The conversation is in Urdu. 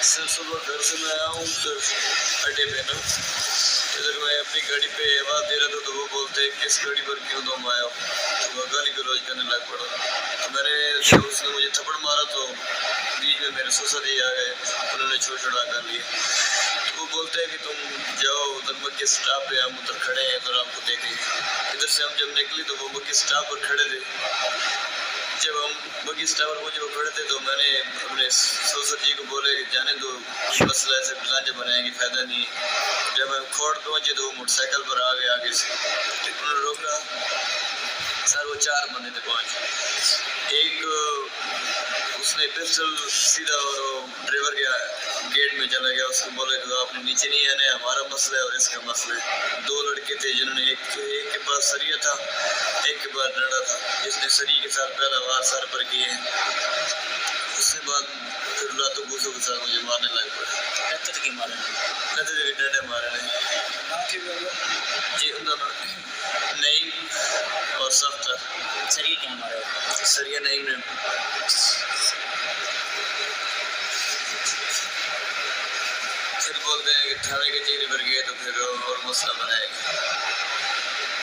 سر صبح گھر سے میں آیا ہوں ادھر اڈے پہ نا، ادھر میں اپنی گاڑی پہ آواز دے رہا تھا تو وہ بولتے کس گاڑی پر کیوں تم آیا ہو، تو وہ گالی گلوچ کرنے لگ پڑا، تو میں نے جب اس نے مجھے تھپڑ مارا تو بیچ میں میرے سسر جی آ گئے، انہوں نے چھوڑا کر لیا، تو وہ بولتے ہیں کہ تم جاؤ ادھر مکی اسٹاپ پہ، ہم ادھر کھڑے ہیں ادھر آپ کو دیکھیں گے۔ ادھر سے ہم جب نکلی تو وہ مکی اسٹاپ پر کھڑے تھے، جب ہم بگی اسٹاپ پر پہنچے وہ کھڑے تھے تو میں نے اپنے سسر جی کو بولے کہ جانے دو، مسئلہ ایسے لانجہ بنائیں گے فائدہ نہیں ہے۔ جب ہم کھوڑ پہنچے تو وہ موٹر سائیکل پر آ گئے آگے سے، انہوں نے روکا، سر وہ 4 بندے تھے 5، ایک اس نے پسٹل سیدھا اور ڈرائیور کے گیٹ میں چلا گیا، اس کو بولے کہ آپ نے نیچے نہیں آنا ہے، ہمارا مسئلہ ہے اور اس کا مسئلہ ہے۔ 2 لڑکے تھے جنہوں نے ایک کے پاس سریا تھا، ایک کے پاس ڈنڈا تھا، جس نے سری کے ساتھ پہلا وار سر پر کیے، اس کے بعد پھر لاتوں گوسوں کے ساتھ مجھے مارنے لگ پڑے۔ لتر کی مارے لتے بھی ڈنڈے مارے نے جی، انہوں نے نعیم اور سختہ سری کیا مارے؟ سریا نعیم نے۔ پھر بولتے ہیں کہ تھانے کے چہرے پر گئے تو پھر اور مسئلہ بنائے گا۔